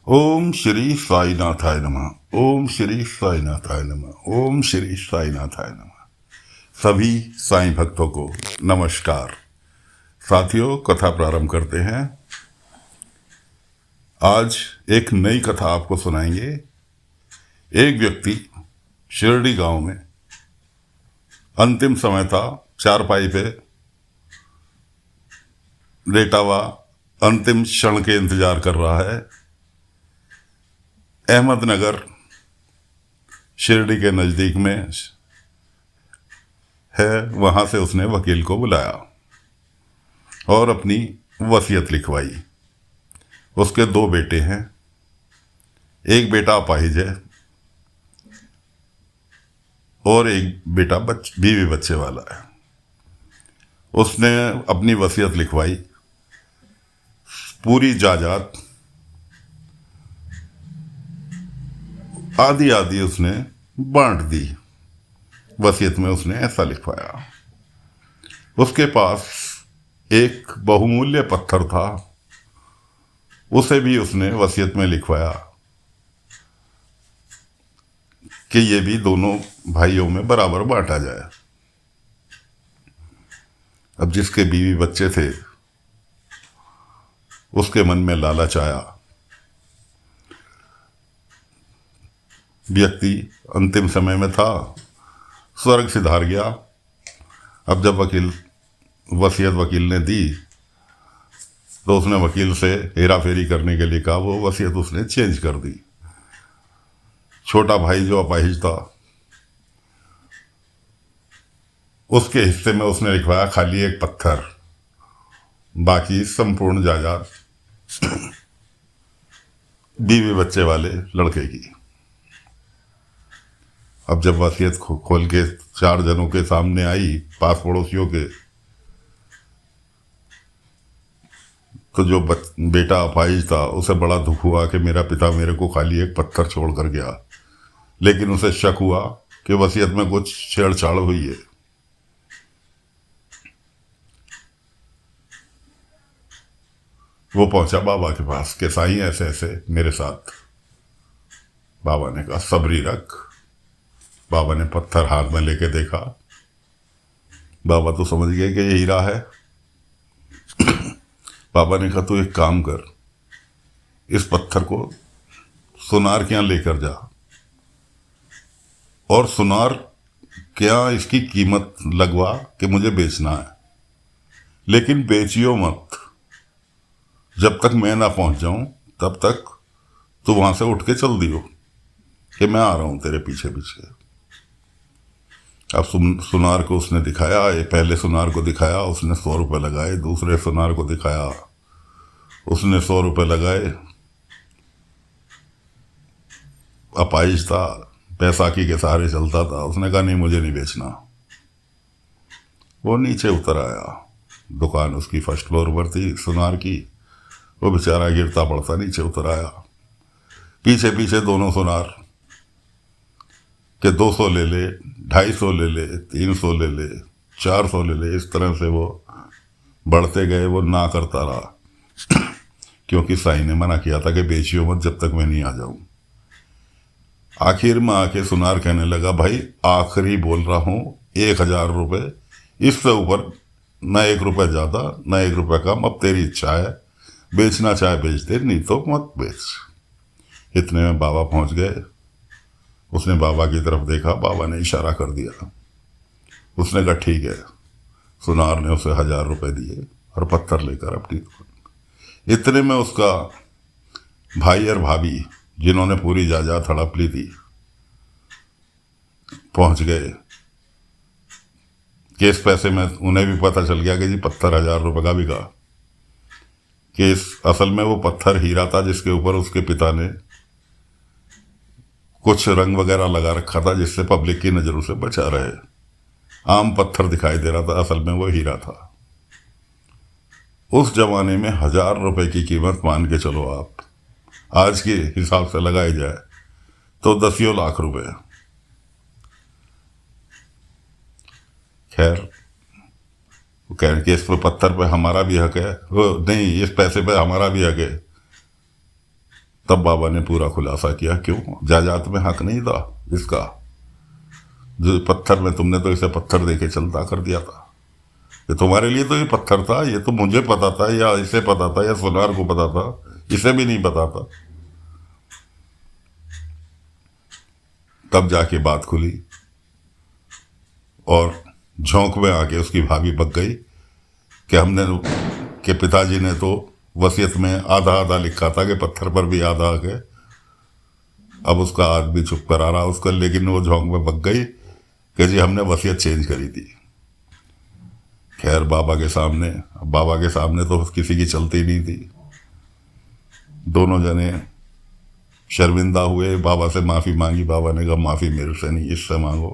ओम श्री साईनाथाय नमः। ओम श्री साईनाथाय नमः। ओम श्री साईनाथाय नमः। सभी साईं भक्तों को नमस्कार। साथियों, कथा प्रारंभ करते हैं। आज एक नई कथा आपको सुनाएंगे। एक व्यक्ति शिरडी गांव में अंतिम समय था, चारपाई पे लेटा हुआ अंतिम क्षण के इंतजार कर रहा है। अहमदनगर शिरडी के नज़दीक में है। वहाँ से उसने वकील को बुलाया और अपनी वसीयत लिखवाई। उसके दो बेटे हैं, एक बेटा अपाहिज है और एक बेटा बीवी बच्चे वाला है। उसने अपनी वसीयत लिखवाई, पूरी जायदाद आधी आधी उसने बांट दी। वसीयत में उसने ऐसा लिखवाया। उसके पास एक बहुमूल्य पत्थर था, उसे भी उसने वसीयत में लिखवाया कि ये भी दोनों भाइयों में बराबर बांटा जाए। अब जिसके बीवी बच्चे थे उसके मन में लालच आया। व्यक्ति अंतिम समय में था, स्वर्ग सिधार गया। अब जब वसीयत वकील ने दी तो उसने वकील से हेरा फेरी करने के लिए कहा। वो वसीयत उसने चेंज कर दी। छोटा भाई जो अपाहिज था, उसके हिस्से में उसने लिखवाया खाली एक पत्थर, बाकी संपूर्ण जायदाद बीवी बच्चे वाले लड़के की। अब जब वसीयत खोल के चार जनों के सामने आई, पास पड़ोसियों के, तो जो बेटा अपाहिज था उसे बड़ा दुख हुआ कि मेरा पिता मेरे को खाली एक पत्थर छोड़ कर गया। लेकिन उसे शक हुआ कि वसीयत में कुछ छेड़छाड़ हुई है। वो पहुंचा बाबा के पास कि साईं ऐसे ऐसे मेरे साथ। बाबा ने कहा सबरी रख। बाबा ने पत्थर हाथ में लेके देखा। बाबा तो समझ गए कि ये हीरा है। बाबा ने कहा तू एक काम कर, इस पत्थर को सुनार के यहाँ लेकर जा और सुनार के यहाँ इसकी कीमत लगवा कि मुझे बेचना है, लेकिन बेचियो मत। जब तक मैं ना पहुंच जाऊं तब तक तू वहां से उठ के चल दियो कि मैं आ रहा हूं तेरे पीछे पीछे। अब सुनार को उसने दिखाया। ये पहले सुनार को दिखाया, उसने 100 रुपये लगाए। दूसरे सुनार को दिखाया, उसने 100 रुपये लगाए। अपाहिज था, बैसाखी के सहारे चलता था। उसने कहा नहीं, मुझे नहीं बेचना। वो नीचे उतर आया। दुकान उसकी फर्स्ट फ्लोर पर थी सुनार की। वो बेचारा गिरता पड़ता नीचे उतर आया। पीछे पीछे दोनों सुनार के 200 ले ले, 250 ले ले, 300 ले ले, 400 ले ले। इस तरह से वो बढ़ते गए। वो ना करता रहा क्योंकि साईं ने मना किया था कि बेचियो मत जब तक मैं नहीं आ जाऊं। आखिर में आके सुनार कहने लगा भाई आखिरी बोल रहा हूं, 1000 रुपये, इससे ऊपर न 1 रुपये ज़्यादा न 1 रुपये कम। अब तेरी इच्छा है, बेचना चाहे बेच दे, नहीं तो मत बेच। इतने में बाबा पहुंच गए। उसने बाबा की तरफ देखा, बाबा ने इशारा कर दिया। उसने कहा ठीक है। सुनार ने उसे 1000 रुपये दिए और पत्थर लेकर अपनी दुकान। इतने में उसका भाई और भाभी, जिन्होंने पूरी जायदाद हड़प ली थी, पहुंच गए। केस पैसे में उन्हें भी पता चल गया कि जी पत्थर 1000 रुपये का बिका। केस असल में वो पत्थर हीरा था जिसके ऊपर उसके पिता ने कुछ रंग वगैरह लगा रखा था जिससे पब्लिक की नजरों से बचा रहे। आम पत्थर दिखाई दे रहा था, असल में वो हीरा था। उस जमाने में 1000 रुपये की कीमत मान के चलो आप, आज के हिसाब से लगाई जाए तो 10 लाख रुपए। खैर, वो कह रहे कि इस पत्थर पे हमारा भी हक है। वो नहीं, इस पैसे पे हमारा भी हक है। तब बाबा ने पूरा खुलासा किया, क्यों जायदाद में हक नहीं था इसका? जो पत्थर में तुमने तो इसे पत्थर देके चलता कर दिया था, ये तुम्हारे लिए तो ये पत्थर था, ये तो मुझे पता था या इसे पता था या सुनार को पता था, इसे भी नहीं पता था। तब जाके बात खुली और झोंक में आके उसकी भाभी पक गई कि हमने के पिताजी ने तो वसीयत में आधा आधा लिखा था कि पत्थर पर भी आधा हक है। अब उसका आदमी चुप करा रहा उसका, लेकिन वो झोंक में पक गई कि जी हमने वसीयत चेंज करी थी। खैर बाबा के सामने तो किसी की चलती नहीं थी। दोनों जने शर्मिंदा हुए, बाबा से माफ़ी मांगी। बाबा ने कहा माफ़ी मेरे से नहीं, इससे मांगो।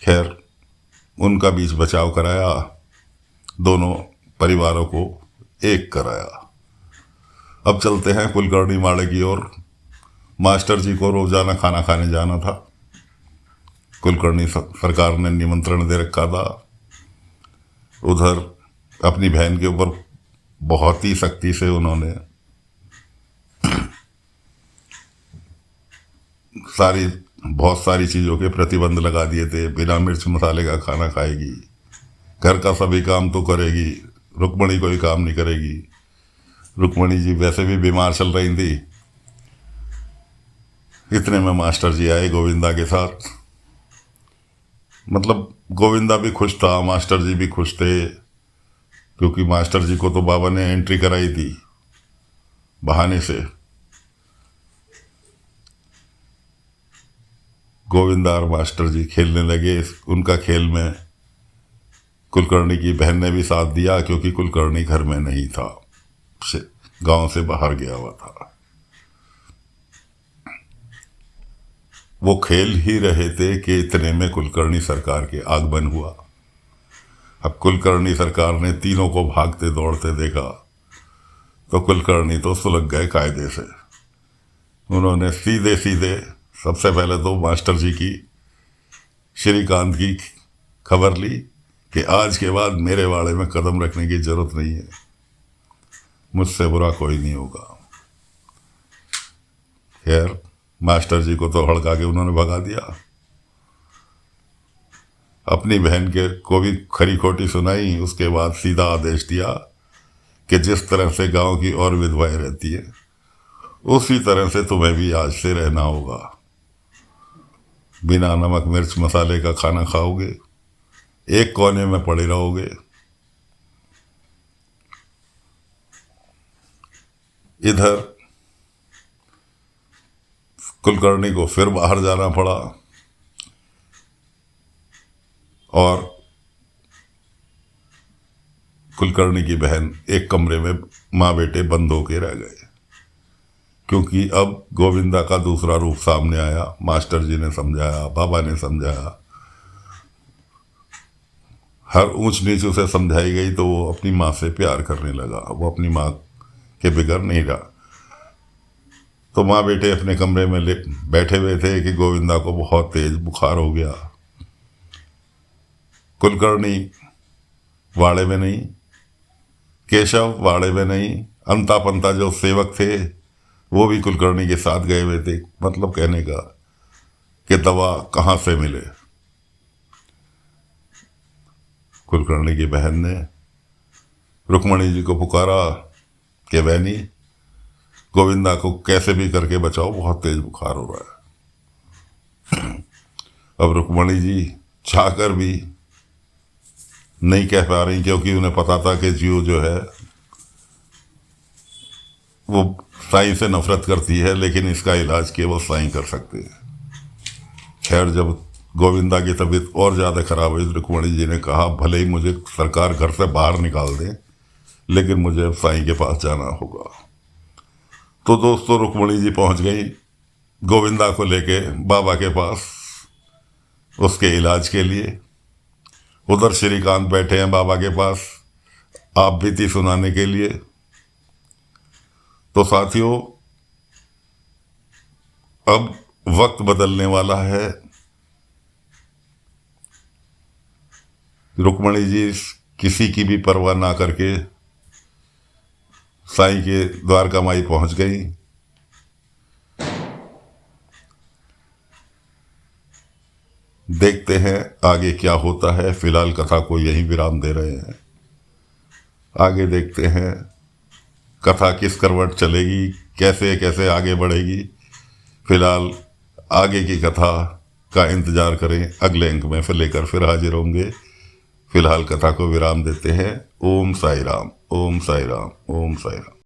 खैर उनका बीच बचाव कराया, दोनों परिवारों को एक कराया। अब चलते हैं कुलकर्णी वाड़े की ओर। मास्टर जी को रोजाना खाना खाने जाना था। कुलकर्णी सरकार ने निमंत्रण दे रखा था। उधर अपनी बहन के ऊपर बहुत ही सख्ती से उन्होंने बहुत सारी चीज़ों के प्रतिबंध लगा दिए थे। बिना मिर्च मसाले का खाना खाएगी, घर का सभी काम तो करेगी, रुक्मणी कोई काम नहीं करेगी। रुक्मणी जी वैसे भी बीमार चल रही थी। इतने में मास्टर जी आए गोविंदा के साथ। मतलब गोविंदा भी खुश था, मास्टर जी भी खुश थे, क्योंकि मास्टर जी को तो बाबा ने एंट्री कराई थी बहाने से। गोविंदा और मास्टर जी खेलने लगे। उनका खेल में कुलकर्णी की बहन ने भी साथ दिया, क्योंकि कुलकर्णी घर में नहीं था, गांव से बाहर गया हुआ था। वो खेल ही रहे थे कि इतने में कुलकर्णी सरकार के आगमन हुआ। अब कुलकर्णी सरकार ने तीनों को भागते दौड़ते देखा तो कुलकर्णी तो सुलग गए कायदे से। उन्होंने सीधे सीधे सबसे पहले तो मास्टर जी की, श्रीकांत की खबर ली कि आज के बाद मेरे वाड़े में कदम रखने की जरूरत नहीं है, मुझसे बुरा कोई नहीं होगा। खैर मास्टर जी को तो हड़का के उन्होंने भगा दिया। अपनी बहन के को भी खरी खोटी सुनाई। उसके बाद सीधा आदेश दिया कि जिस तरह से गांव की और विधवाएं रहती है उसी तरह से तुम्हें भी आज से रहना होगा। बिना नमक मिर्च मसाले का खाना खाओगे, एक कोने में पड़े रहोगे। इधर कुलकर्णी को फिर बाहर जाना पड़ा और कुलकर्णी की बहन एक कमरे में माँ बेटे बंद होके रह गए, क्योंकि अब गोविंदा का दूसरा रूप सामने आया। मास्टर जी ने समझाया, बाबा ने समझाया, हर ऊंच नीच उसे समझाई गई तो वो अपनी माँ से प्यार करने लगा। वो अपनी माँ के बिगड़ नहीं रहा। तो माँ बेटे अपने कमरे में बैठे हुए थे कि गोविंदा को बहुत तेज बुखार हो गया। कुलकर्णी वाड़े में नहीं, केशव वाड़े में नहीं, अंता पंता जो सेवक थे वो भी कुलकर्णी के साथ गए हुए थे। मतलब कहने का कि दवा कहाँ से मिले। कुलकर्णी की बहन ने रुक्मणी जी को पुकारा कि बहनी गोविंदा को कैसे भी करके बचाओ, बहुत तेज बुखार हो रहा है। अब रुक्मणी जी चाहकर भी नहीं कह पा रही, क्योंकि उन्हें पता था कि जीव जो है वो साईं से नफरत करती है, लेकिन इसका इलाज केवल साईं कर सकते हैं। खैर जब गोविंदा की तबीयत और ज़्यादा खराब हुई, रुक्मणी जी ने कहा भले ही मुझे सरकार घर से बाहर निकाल दे, लेकिन मुझे अब साईं के पास जाना होगा। तो दोस्तों रुक्मणी जी पहुंच गई गोविंदा को लेके बाबा के पास उसके इलाज के लिए। उधर श्रीकांत बैठे हैं बाबा के पास आप बीती सुनाने के लिए। तो साथियों अब वक्त बदलने वाला है। रुक्मणी जी किसी की भी परवाह ना करके साईं के द्वारका माई पहुंच गई। देखते हैं आगे क्या होता है। फिलहाल कथा को यहीं विराम दे रहे हैं। आगे देखते हैं कथा किस करवट चलेगी, कैसे कैसे आगे बढ़ेगी। फिलहाल आगे की कथा का इंतजार करें। अगले अंक में फिर लेकर फिर हाजिर होंगे। फिलहाल कथा को विराम देते हैं। ओम साई राम, ओम साई राम, ओम साई राम।